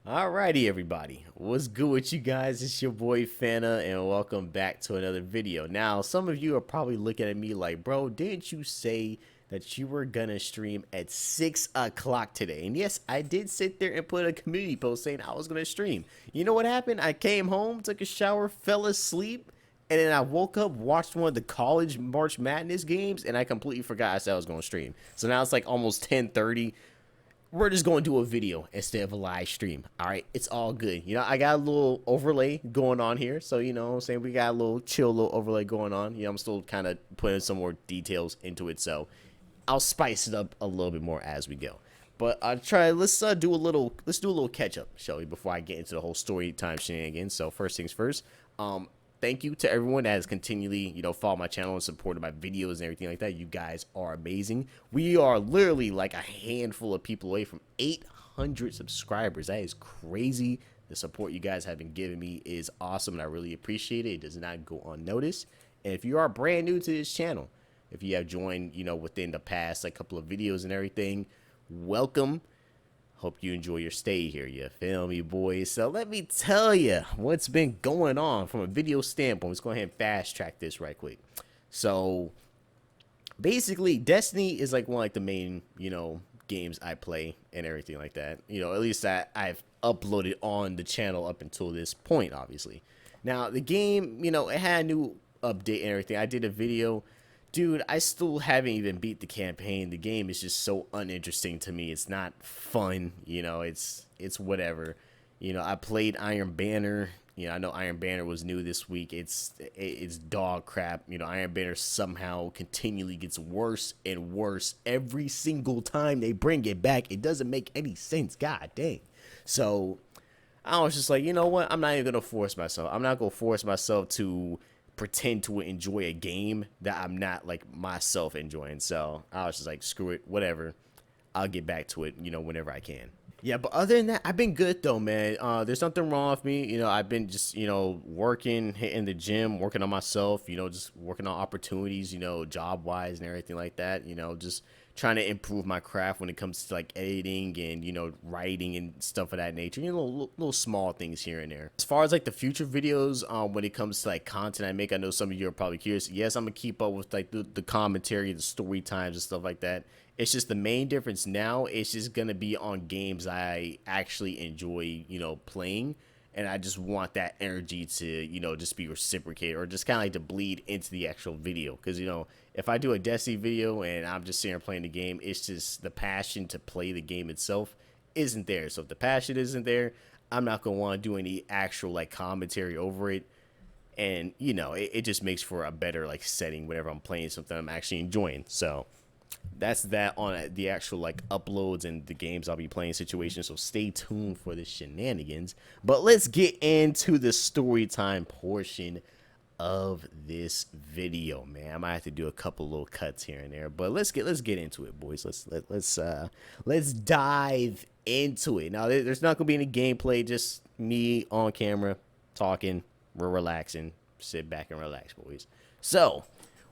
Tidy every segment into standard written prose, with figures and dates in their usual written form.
Alrighty, everybody. What's good with you guys? It's your boy Fana, and welcome back to another video. Now, some of you are probably looking at me like, bro, didn't you say that you were gonna stream at 6 o'clock today? And yes, I did sit there and put a community post saying I was gonna stream. You know what happened? I came home, took a shower, fell asleep, and then I woke up, watched one of the college March Madness games, and I completely forgot I said I was gonna stream. So now it's like almost 10:30. We're just going to do a video instead of a live stream. All right, it's all good. I got a little overlay going on here. So, what I'm saying, we got a little chill, little overlay going on. I'm still kind of putting some more details into it. So I'll spice it up a little bit more as we go. But let's do a little catch up, shall we, before I get into the whole story time shenanigans. So first things first, thank you to everyone that has continually, followed my channel and supported my videos and everything like that. You guys are amazing. We are literally like a handful of people away from 800 subscribers. That is crazy. The support you guys have been giving me is awesome, and I really appreciate it. It does not go unnoticed. And if you are brand new to this channel, if you have joined, within the past like couple of videos and everything, welcome. Hope you enjoy your stay here, you feel me, boys? So let me tell you what's been going on from a video standpoint. Let's go ahead and fast track this right quick. So basically, Destiny is like one of like the main, games I play and everything like that. At least that I've uploaded on the channel up until this point, obviously. Now the game, it had a new update and everything. I did a video. Dude, I still haven't even beat the campaign. The game is just so uninteresting to me. It's not fun, it's whatever. I played Iron Banner. I know Iron Banner was new this week. It's dog crap. Iron Banner somehow continually gets worse and worse every single time they bring it back. It doesn't make any sense. God dang. So I was just like, you know what? I'm not even gonna force myself. I'm not gonna force myself to pretend to enjoy a game that I'm not like myself enjoying. So I was just like, screw it, whatever. I'll get back to it, whenever I can. Yeah, but other than that, I've been good though, man. There's nothing wrong with me. I've been just, working, hitting the gym, working on myself, just working on opportunities, job wise and everything like that. Just trying to improve my craft when it comes to like editing and, writing and stuff of that nature. Little small things here and there. As far as like the future videos, when it comes to like content I make, I know some of you are probably curious. Yes, I'm gonna keep up with like the commentary, the story times and stuff like that. It's just the main difference now. It's just gonna be on games I actually enjoy, playing, and I just want that energy to, just be reciprocated or just kind of like to bleed into the actual video. Because if I do a Destiny video and I'm just sitting there playing the game, it's just the passion to play the game itself isn't there. So if the passion isn't there, I'm not gonna want to do any actual like commentary over it. And it just makes for a better like setting whenever I'm playing something I'm actually enjoying. So that's that on the actual like uploads and the games I'll be playing situations. So stay tuned for the shenanigans. But let's get into the story time portion of this video, man. I might have to do a couple little cuts here and there, but let's get into it, boys. Let's dive into it. Now there's not gonna be any gameplay, just me on camera talking. We're relaxing. Sit back and relax, boys. So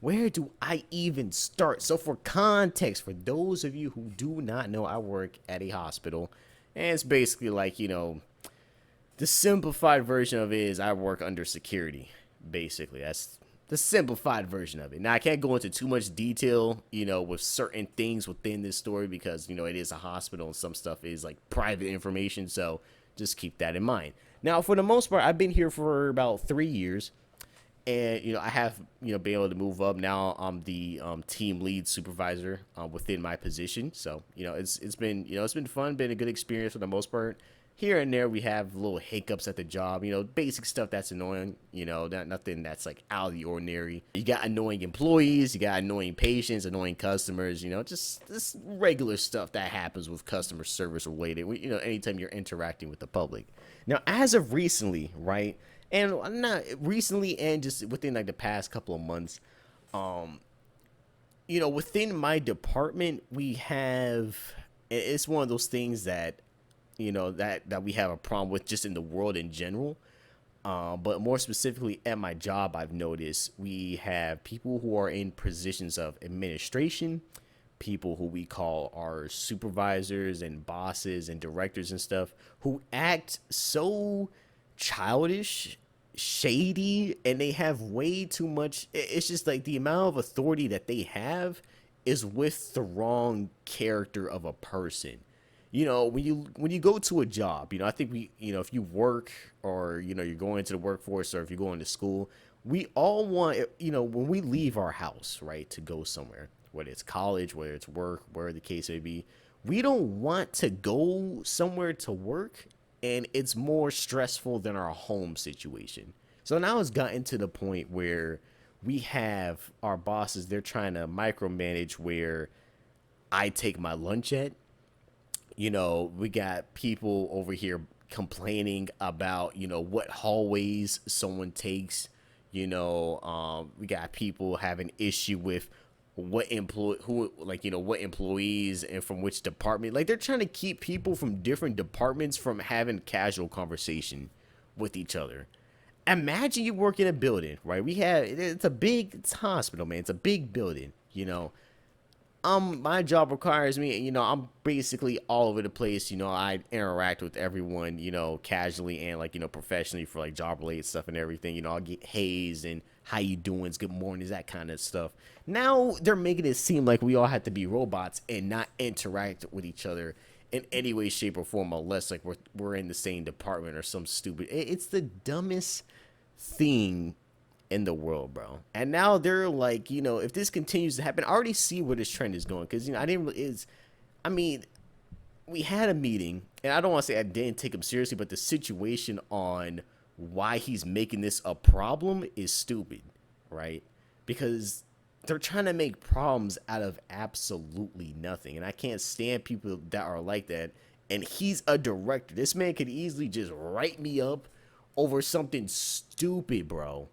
where do I even start? So for context, for those of you who do not know, I work at a hospital, and it's basically like, the simplified version of it is I work under security. Basically, that's the simplified version of it. Now I can't go into too much detail, with certain things within this story because, it is a hospital and some stuff is like private information. So just keep that in mind. Now, for the most part, I've been here for about 3 years. And I have been able to move up. Now I'm the team lead supervisor within my position. So it's been it's been fun, been a good experience for the most part. Here and there we have little hiccups at the job, basic stuff that's annoying. Nothing that's like out of the ordinary. You got annoying employees, you got annoying patients, annoying customers. Just this regular stuff that happens with customer service related. Anytime you're interacting with the public. Now, as of recently, right? And not recently, and just within like the past couple of months, within my department, we have, it's one of those things that, that we have a problem with just in the world in general. But more specifically at my job, I've noticed we have people who are in positions of administration, people who we call our supervisors and bosses and directors and stuff who act so childish, shady, and they have way too much. It's just like the amount of authority that they have is with the wrong character of a person. When you go to a job, I think if you work, or you're going into the workforce, or if you're going to school, we all want, when we leave our house, right, to go somewhere, whether it's college, whether it's work, wherever the case may be, we don't want to go somewhere to work and it's more stressful than our home situation. So now it's gotten to the point where we have our bosses, they're trying to micromanage where I take my lunch at. We got people over here complaining about, what hallways someone takes. We got people having issue with what employees and from which department. Like, they're trying to keep people from different departments from having casual conversation with each other. Imagine you work in a building, right? It's a hospital, man. It's a big building, my job requires me, I'm basically all over the place. I interact with everyone, casually and professionally for job related stuff and everything. I'll get haze and how you doing, good mornings, that kind of stuff. Now they're making it seem like we all have to be robots and not interact with each other in any way, shape, or form, unless we're in the same department or some stupid. It's the dumbest thing in the world, bro. And now they're like, if this continues to happen, I already see where this trend is going. Because we had a meeting, and I don't want to say I didn't take him seriously, but the situation on why he's making this a problem is stupid, right? Because they're trying to make problems out of absolutely nothing, and I can't stand people that are like that. And he's a director. This man could easily just write me up over something stupid, bro.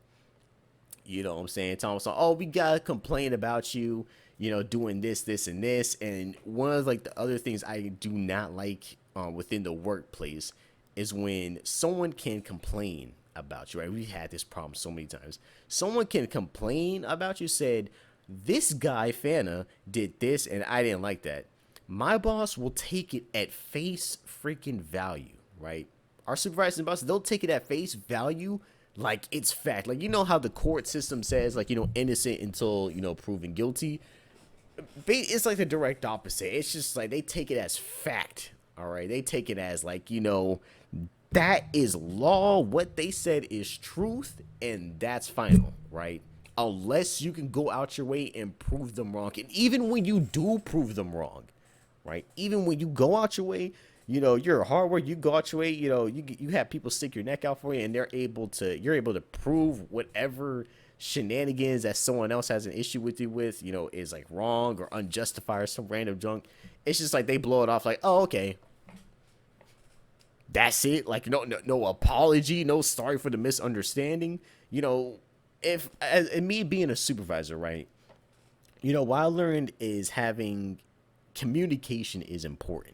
You know what I'm saying? Thomas, oh, we gotta complain about you, doing this, this, and this. And one of the other things I do not like within the workplace is when someone can complain about you, right? We've had this problem so many times. Someone can complain about you, said, this guy, Fana, did this, and I didn't like that. My boss will take it at face freaking value, right? Our supervisors and bosses, they'll take it at face value like it's fact. Like, how the court system says, innocent until, proven guilty. It's like the direct opposite. It's just like they take it as fact, all right? They take it as that is law. What they said is truth, and that's final, right? Unless you can go out your way and prove them wrong. And even when you do prove them wrong, right? Even when you go out your way, you're a hard worker, you go out your way, you have people stick your neck out for you, and you're able to prove whatever shenanigans that someone else has an issue with you with, is wrong or unjustified or some random junk. It's just they blow it off oh, okay. That's it. No apology, no sorry for the misunderstanding. And me being a supervisor, right? What I learned is having communication is important.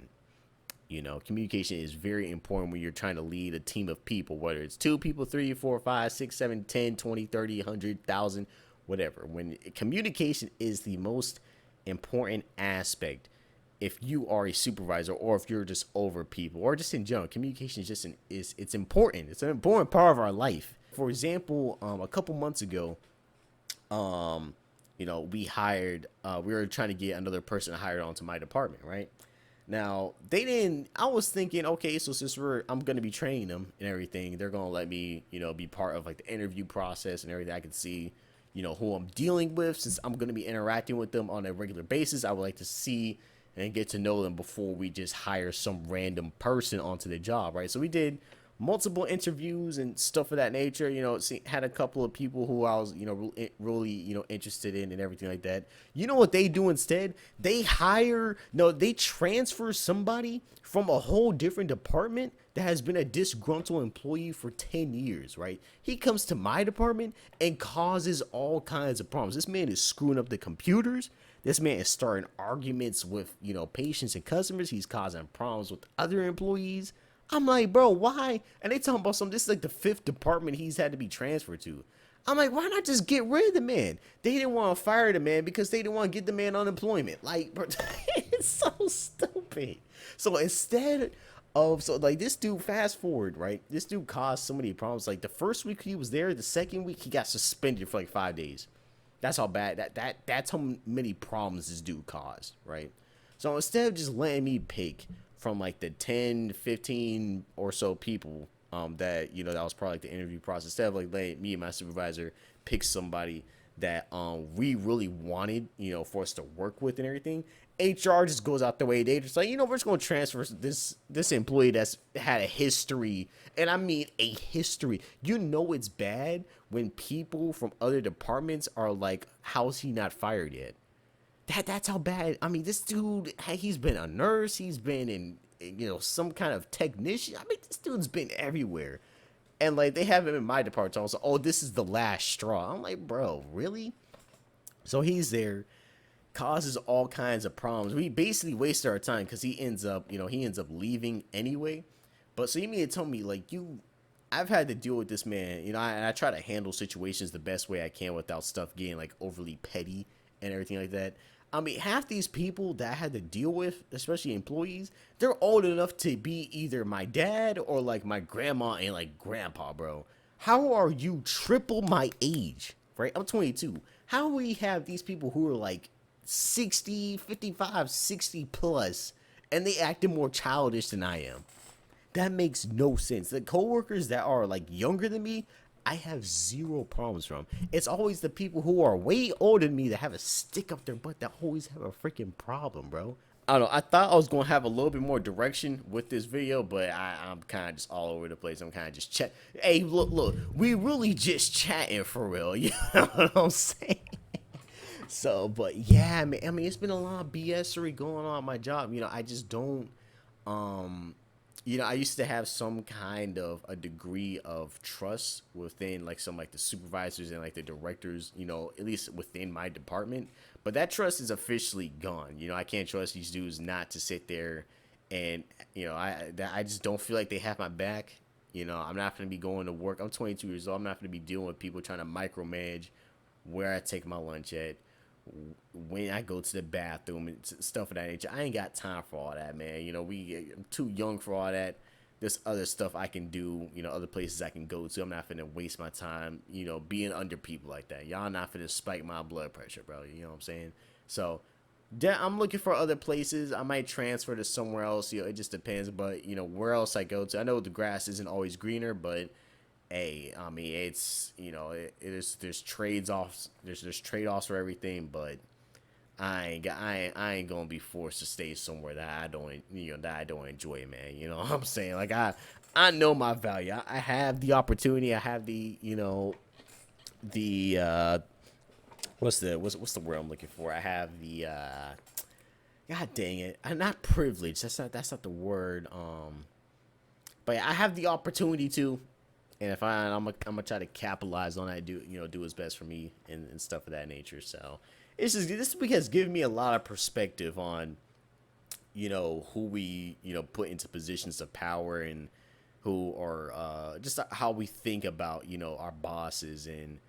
Communication is very important when you're trying to lead a team of people, whether it's 2 people, 3, 4, 5, 6, 7, 10, 20, 30, 100, 1,000, whatever. When communication is the most important aspect, if you are a supervisor or if you're just over people or just in general, communication is just it's important. It's an important part of our life. For example, a couple months ago, we hired, we were trying to get another person hired onto my department, right? Now, I was thinking, okay, so since I'm going to be training them and everything, they're going to let me, be part of the interview process and everything. I can see, who I'm dealing with. Since I'm going to be interacting with them on a regular basis, I would like to see and get to know them before we just hire some random person onto the job, right? So we did multiple interviews and stuff of that nature. Had a couple of people who I was, really, interested in and everything like that. You know what they do instead? They transfer somebody from a whole different department that has been a disgruntled employee for 10 years, right? He comes to my department and causes all kinds of problems. This man is screwing up the computers. This man is starting arguments with, patients and customers. He's causing problems with other employees. I'm like, bro, why? And they talking about this is the 5th department he's had to be transferred to. I'm like, why not just get rid of the man? They didn't want to fire the man because they didn't want to get the man unemployment. Like, bro, it's so stupid. So instead of, so like this dude, fast forward, right? This dude caused so many problems. Like the first week he was there, the second week he got suspended for like 5 days. That's how bad that's how many problems this dude caused, right? So instead of just letting me pick from like the 10, 15 or so people that that was probably like the interview process, instead of like letting me and my supervisor pick somebody that we really wanted, for us to work with and everything, HR just goes out the way. They just like, we're just gonna transfer this employee that's had a history, and I mean a history. It's bad when people from other departments are like, how's he not fired yet? That's how bad. I mean, this dude, he's been a nurse, he's been in some kind of technician. I mean, this dude's been everywhere. And like they have him in my department also. Oh, this is the last straw. I'm like, bro, really? So he's there, causes all kinds of problems. We basically wasted our time because he ends up leaving anyway. But so you mean to tell me like I've had to deal with this man, I try to handle situations the best way I can without stuff getting like overly petty and everything like that. I mean, half these people that I had to deal with, especially employees, they're old enough to be either my dad or like my grandma and like grandpa, bro. How are you triple my age, right? I'm 22. How do we have these people who are like 60, 55, 60 plus, and they acting more childish than I am? That makes no sense. The coworkers that are like younger than me, I have zero problems from. It's always the people who are way older than me that have a stick up their butt that always have a freaking problem, bro. I don't know. I thought I was going to have a little bit more direction with this video, but I'm kind of just all over the place. I'm kind of just chat. Hey, look, we really just chatting for real. You know what I'm saying? So, but yeah, man, I mean, it's been a lot of BS going on at my job. I just don't, I used to have some kind of a degree of trust within like some like the supervisors and like the directors, at least within my department. But that trust is officially gone. I can't trust these dudes not to sit there and, I just don't feel like they have my back. I'm not going to be going to work. I'm 22 years old. I'm not going to be dealing with people trying to micromanage where I take my lunch at, when I go to the bathroom and stuff of that nature. I ain't got time for all that, man. I'm too young for all that. There's other stuff I can do, other places I can go to. I'm not finna waste my time, being under people like that. Y'all not finna spike my blood pressure, bro. You know what I'm saying? So I'm looking for other places. I might transfer to somewhere else. It just depends. But, where else I go to. I know the grass isn't always greener, but hey, I mean, it's there's trades offs, there's trade offs for everything, but I ain't gonna be forced to stay somewhere that I don't enjoy, man. You know what I'm saying? Like I know my value. I have the opportunity. I have the the what's the word I'm looking for? I have the God dang it, I'm not privileged. That's not the word. But I have the opportunity to. And if I'm gonna try to capitalize on that, do what's best for me and stuff of that nature. So this week has given me a lot of perspective on, who we put into positions of power and who are just how we think about our bosses and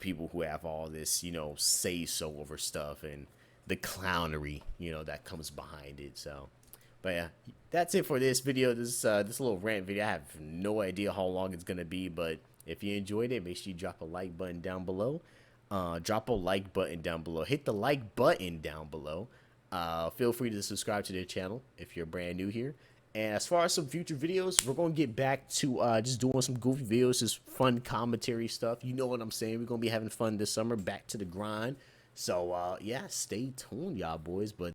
people who have all this say so over stuff and the clownery that comes behind it. So. But yeah, that's it for this video. This little rant video. I have no idea how long it's gonna be, but if you enjoyed it, make sure you drop a like button down below. Drop a like button down below. Hit the like button down below. Feel free to subscribe to the channel if you're brand new here. And as far as some future videos, we're gonna get back to just doing some goofy videos, just fun commentary stuff. You know what I'm saying? We're gonna be having fun this summer. Back to the grind. So yeah, stay tuned, y'all boys. But